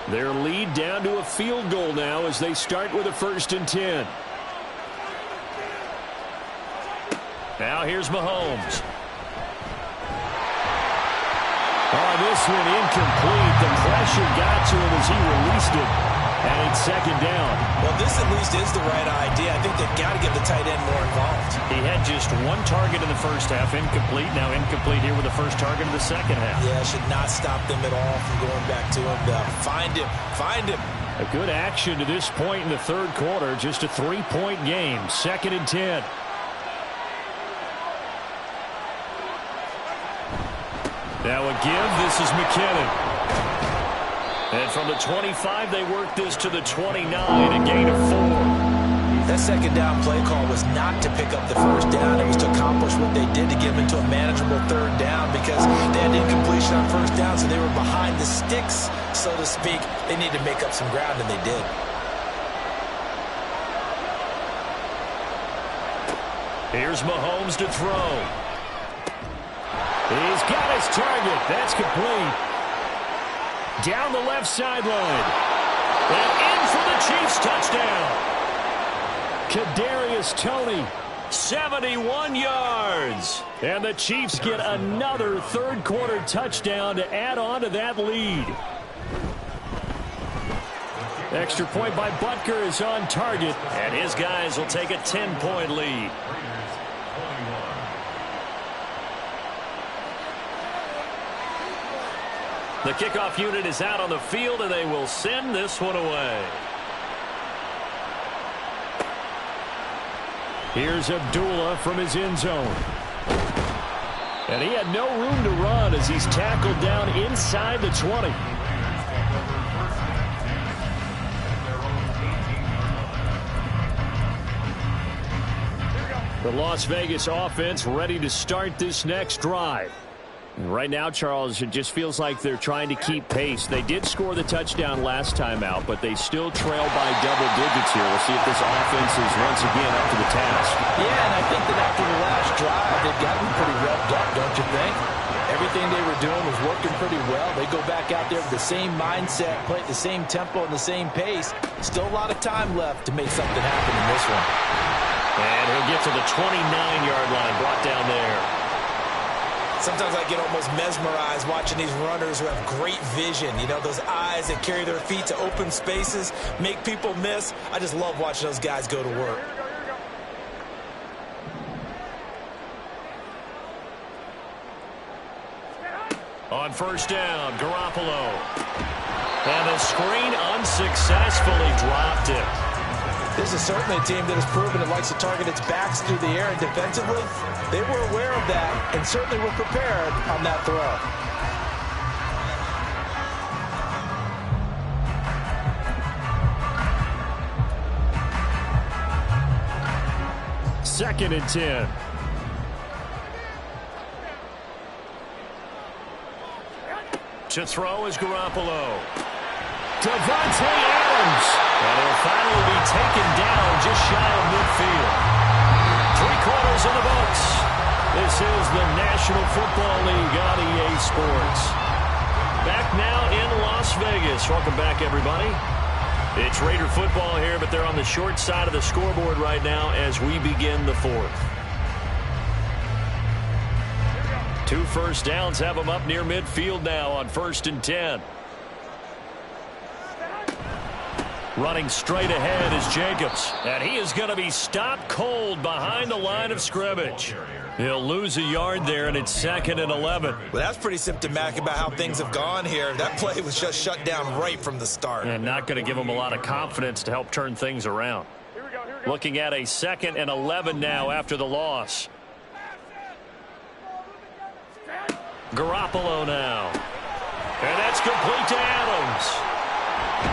Their lead down to a field goal now as they start with a 1st and 10. Now here's Mahomes. Oh, this one incomplete. The pressure got to him as he released it. And it's 2nd down. Well, this at least is the right idea. I think they've got to get the tight end more involved. He had just 1 target in the first half, incomplete. Now incomplete here with the first target of the second half. Yeah, should not stop them at all from going back to him. Find him. Find him. A good action to this point in the third quarter. Just a 3-point game. 2nd and 10. Now a give. This is McKinnon. And from the 25, they work this to the 29, a gain of 4. That second down play call was not to pick up the first down. It was to accomplish what they did to get them into a manageable third down because they had incompletion on first down, so they were behind the sticks, so to speak. They needed to make up some ground, and they did. Here's Mahomes to throw. He's got his target. That's complete. Down the left sideline. And in for the Chiefs touchdown. Kadarius Toney, 71 yards. And the Chiefs get another third-quarter touchdown to add on to that lead. Extra point by Butker is on target, and his guys will take a 10-point lead. The kickoff unit is out on the field, and they will send this one away. Here's Abdullah from his end zone. And he had no room to run as he's tackled down inside the 20. The Las Vegas offense ready to start this next drive. Right now, Charles, it just feels like they're trying to keep pace. They did score the touchdown last time out, but they still trail by double digits here. We'll see if this offense is once again up to the task. Yeah, and I think that after the last drive, they've gotten pretty revved up, don't you think? Everything they were doing was working pretty well. They go back out there with the same mindset, play at the same tempo and the same pace. Still a lot of time left to make something happen in this one. And he'll get to the 29-yard line, brought down there. Sometimes I get almost mesmerized watching these runners who have great vision. You know, those eyes that carry their feet to open spaces, make people miss. I just love watching those guys go to work. On first down, Garoppolo. And the screen unsuccessfully dropped it. This is certainly a team that has proven it likes to target its backs through the air, and defensively, they were aware of that and certainly were prepared on that throw. Second and 10. To throw is Garoppolo. Devontae Adams. And he'll finally be taken down just shy of midfield. 3/4 in the books. This is the National Football League on EA Sports. Back now in Las Vegas. Welcome back, everybody. It's Raider football here, but they're on the short side of the scoreboard right now as we begin the fourth. 2 first downs have them up near midfield now on 1st and 10. Running straight ahead is Jacobs, and he is going to be stopped cold behind the line of scrimmage. He'll lose a yard there, and it's 2nd and 11. Well, that's pretty symptomatic about how things have gone here. That play was just shut down right from the start. And not going to give him a lot of confidence to help turn things around. Here we go. Looking at a 2nd and 11 now after the loss. Garoppolo now. And that's complete to Adams.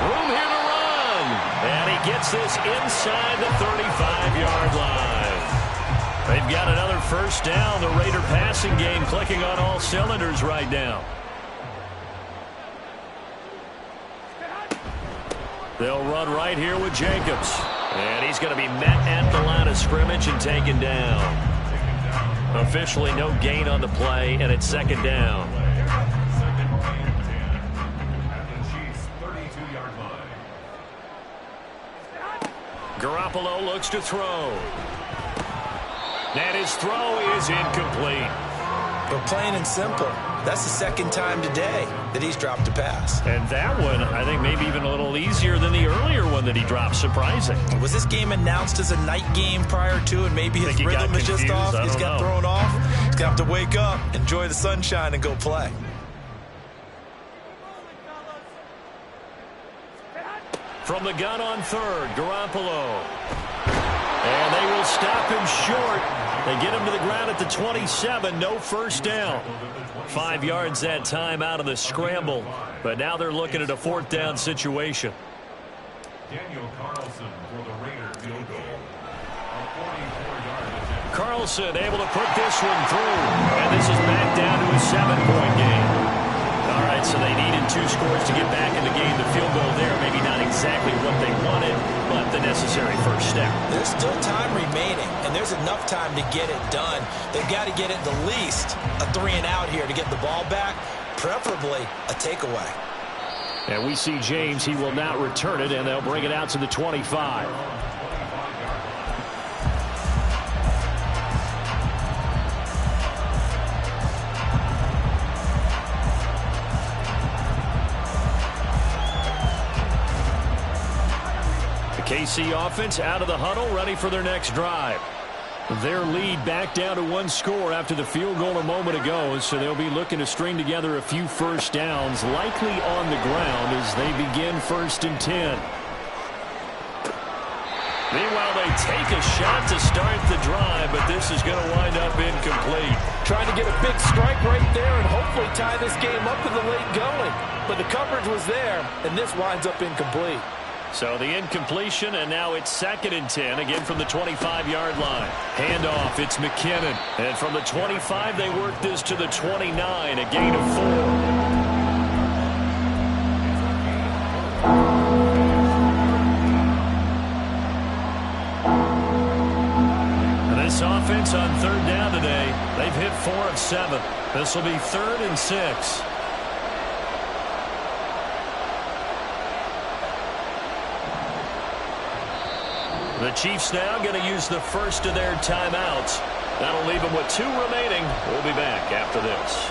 Room here to run. And he gets this inside the 35-yard line. They've got another first down. The Raider passing game clicking on all cylinders right now. They'll run right here with Jacobs. And he's going to be met at the line of scrimmage and taken down. Officially no gain on the play, and it's 2nd down. Garoppolo looks to throw. And his throw is incomplete. But plain and simple, that's the 2nd time today that he's dropped a pass. And that one, I think, maybe even a little easier than the earlier one that he dropped. Surprising. Was this game announced as a night game prior to, and maybe his rhythm is just off? He's got thrown off. He's going to have to wake up, enjoy the sunshine, and go play. From the gun on 3rd, Garoppolo. And they will stop him short. They get him to the ground at the 27. No first down. 5 yards that time out of the scramble. But now they're looking at a 4th down situation. Daniel Carlson for the Raider field goal. Carlson able to put this one through. And this is back down to a 7-point game. All right, so they needed 2 scores to get back in the game. The field goal there, maybe not exactly what they wanted, but the necessary first step. There's still time remaining, and there's enough time to get it done. They've got to get it the least a 3-and-out here to get the ball back, preferably a takeaway. And we see James. He will not return it, and they'll bring it out to the 25. KC offense out of the huddle, ready for their next drive. Their lead back down to 1 score after the field goal a moment ago, so they'll be looking to string together a few first downs, likely on the ground as they begin 1st and 10. Meanwhile, they take a shot to start the drive, but this is going to wind up incomplete. Trying to get a big strike right there and hopefully tie this game up in the late going. But the coverage was there, and this winds up incomplete. So the incompletion, and now it's 2nd and 10, again from the 25-yard line. Handoff, it's McKinnon. And from the 25, they work this to the 29, a gain of 4. This offense on 3rd down today, they've hit 4 of 7. This will be 3rd and 6. The Chiefs now going to use the first of their timeouts. That'll leave them with 2 remaining. We'll be back after this.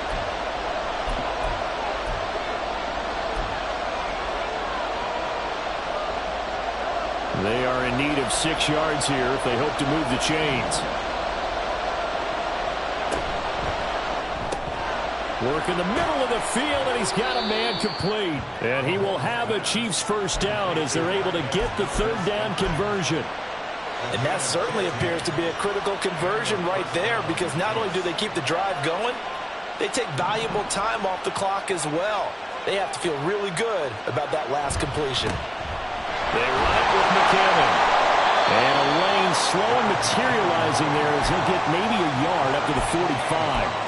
They are in need of 6 yards here if they hope to move the chains. Work in the middle of the field, and he's got a man complete. And he will have a Chiefs first down as they're able to get the 3rd down conversion. And that certainly appears to be a critical conversion right there, because not only do they keep the drive going, they take valuable time off the clock as well. They have to feel really good about that last completion. They run it with McKinnon. And a lane slow and materializing there as he'll get maybe a yard up to the 45.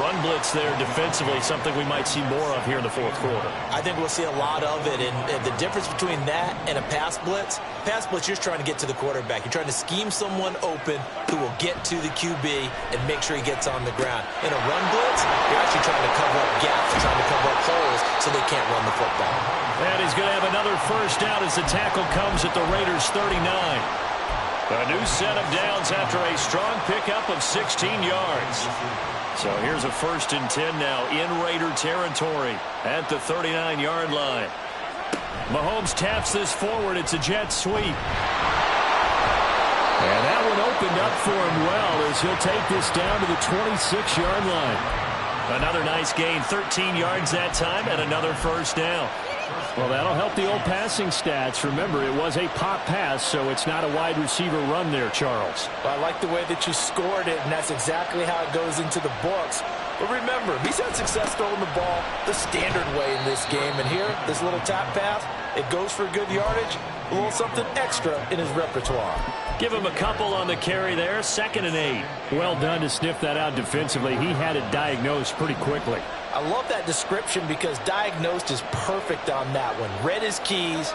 Run blitz there defensively, something we might see more of here in the 4th quarter. I think we'll see a lot of it, and the difference between that and a pass blitz, you're just trying to get to the quarterback. You're trying to scheme someone open who will get to the QB and make sure he gets on the ground. In a run blitz, you're actually trying to cover up gaps, you're trying to cover up holes so they can't run the football. And he's going to have another first down as the tackle comes at the Raiders' 39. A new set of downs after a strong pickup of 16 yards. So here's a 1st and 10 now in Raider territory at the 39-yard line. Mahomes taps this forward. It's a jet sweep. And that one opened up for him well as he'll take this down to the 26-yard line. Another nice gain, 13 yards that time, and another first down. Well, that'll help the old passing stats. Remember, it was a pop pass, so it's not a wide receiver run there, Charles. Well, I like the way that you scored it, and that's exactly how it goes into the books. But remember, he's had success throwing the ball the standard way in this game. And here, this little tap pass, it goes for good yardage, a little something extra in his repertoire. Give him a couple on the carry there, 2nd and 8. Well done to sniff that out defensively. He had it diagnosed pretty quickly. I love that description because diagnosed is perfect on that one. Read his keys,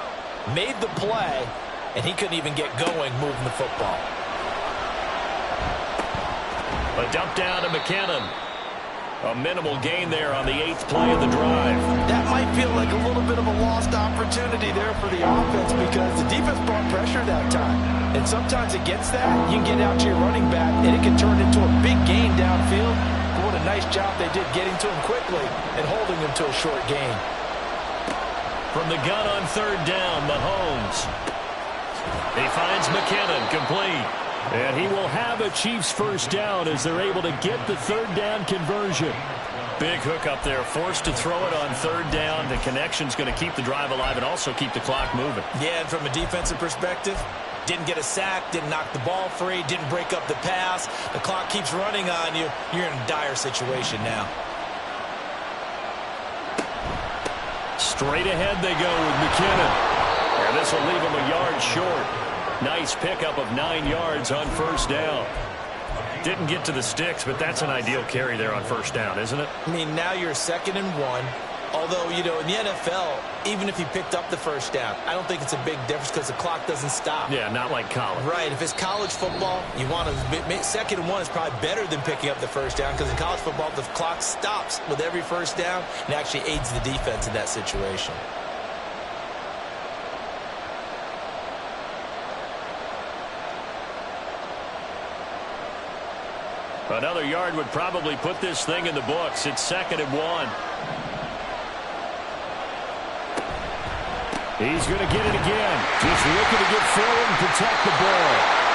made the play, and he couldn't even get going moving the football. A dump down to McKinnon. A minimal gain there on the 8th play of the drive. That might feel like a little bit of a lost opportunity there for the offense because the defense brought pressure that time. And sometimes against that, you can get out to your running back, and it can turn into a big gain downfield. But what a nice job they did getting to him quickly and holding him to a short gain. From the gun on 3rd down, Mahomes. He finds McKinnon complete. And he will have a Chiefs first down as they're able to get the 3rd down conversion. Big hook up there, forced to throw it on 3rd down. The connection's going to keep the drive alive and also keep the clock moving. Yeah, and from a defensive perspective, didn't get a sack, didn't knock the ball free, didn't break up the pass. The clock keeps running on you. You're in a dire situation now. Straight ahead they go with McKinnon. And this will leave him a yard short. Nice pickup of 9 yards on first down. Didn't get to the sticks, but that's an ideal carry there on first down, isn't it? I mean, now you're 2nd and 1. Although, you know, in the NFL, even if he picked up the first down, I don't think it's a big difference because the clock doesn't stop. Yeah, not like college. Right. If it's college football, you want to 2nd and 1 is probably better than picking up the first down because in college football, the clock stops with every first down and actually aids the defense in that situation. Another yard would probably put this thing in the books. It's 2nd and 1. He's going to get it again. Just looking to get forward and protect the ball.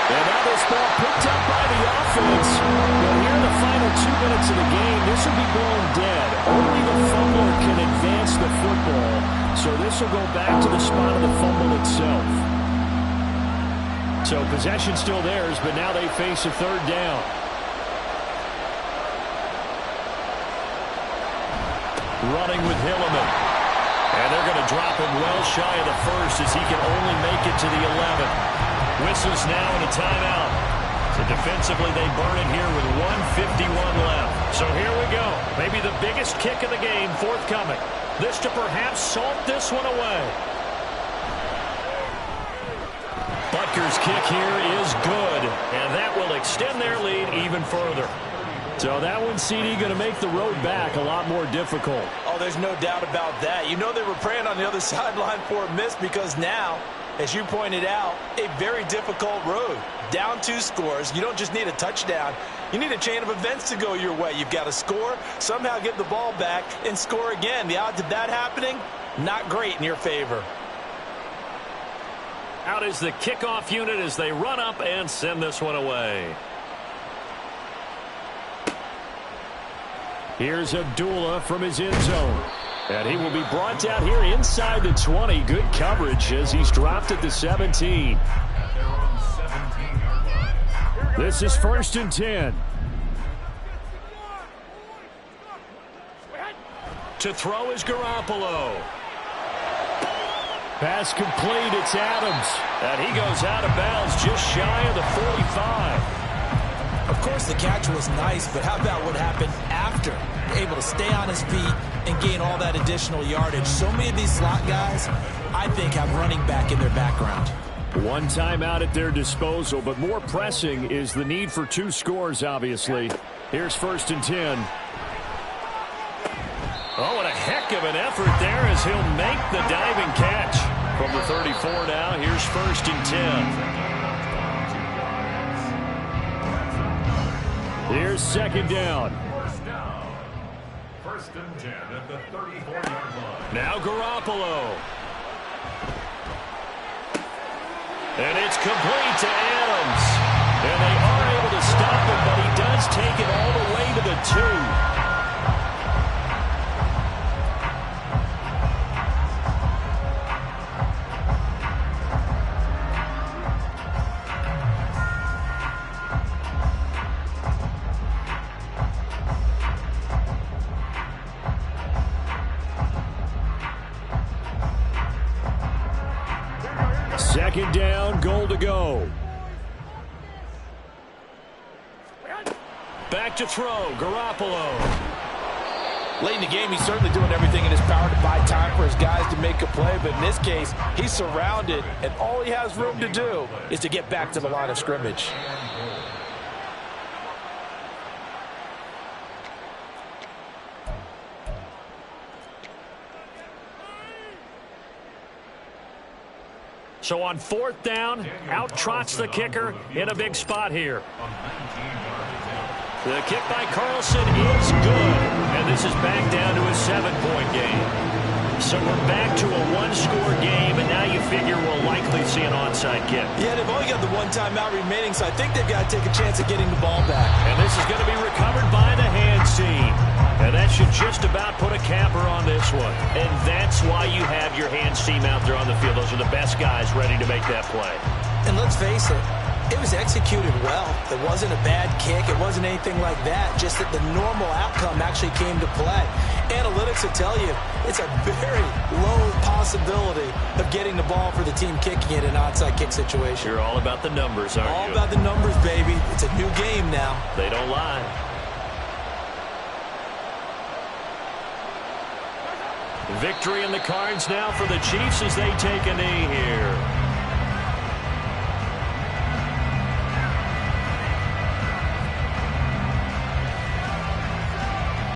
And now this ball picked up by the offense. But here in the final 2 minutes of the game, this will be blown dead. Only the fumbler can advance the football. So this will go back to the spot of the fumble itself. So possession still theirs, but now they face a 3rd down. Running with Hilliman. And they're going to drop him well shy of the 1st as he can only make it to the 11th. Whistles now in a timeout. So defensively they burn it here with 1:51 left. So here we go. Maybe the biggest kick of the game forthcoming. This to perhaps salt this one away. Butker's kick here is good. And that will extend their lead even further. So that one, CD, going to make the road back a lot more difficult. Oh, there's no doubt about that. You know they were praying on the other sideline for a miss because now, as you pointed out, a very difficult road. Down 2 scores. You don't just need a touchdown. You need a chain of events to go your way. You've got to score, somehow get the ball back, and score again. The odds of that happening, not great in your favor. Out is the kickoff unit as they run up and send this one away. Here's Abdullah from his end zone. And he will be brought down here inside the 20. Good coverage as he's dropped at the 17. This is 1st and 10. To throw is Garoppolo. Pass complete, it's Adams. And he goes out of bounds just shy of the 45. Of course, the catch was nice, but how about what happened after? Able to stay on his feet and gain all that additional yardage. So many of these slot guys, I think, have running back in their background. One timeout at their disposal, but more pressing is the need for 2 scores, obviously. Here's 1st and 10. Oh, what a heck of an effort there as he'll make the diving catch. From the 34 now, here's 1st and 10. Here's 2nd down. 1st and 10 at the 34-yard line. Now Garoppolo. And it's complete to Adams. And they are able to stop him, but he does take it all the way to the 2. Second down, goal to go. Back to throw, Garoppolo. Late in the game, he's certainly doing everything in his power to buy time for his guys to make a play, but in this case, he's surrounded, and all he has room to do is to get back to the line of scrimmage. So on 4th down, out trots the kicker in a big spot here. The kick by Carlson is good. And this is back down to a 7-point game. So we're back to a 1-score game, and now you figure we'll likely see an onside kick. Yeah, they've only got the 1 timeout remaining, so I think they've got to take a chance of getting the ball back. And this is going to be recovered by the hands team. And that should just about put a capper on this one. And that's why you have your hands team out there on the field. Those are the best guys ready to make that play. And let's face it, It was executed well. It wasn't a bad kick. It wasn't anything like that. Just that the normal outcome actually came to play. Analytics will tell you it's a very low possibility of getting the ball for the team kicking it in an onside kick situation. You're all about the numbers, aren't you? All about the numbers, baby. It's a new game now. They don't lie. Victory in the cards now for the Chiefs as they take a knee here.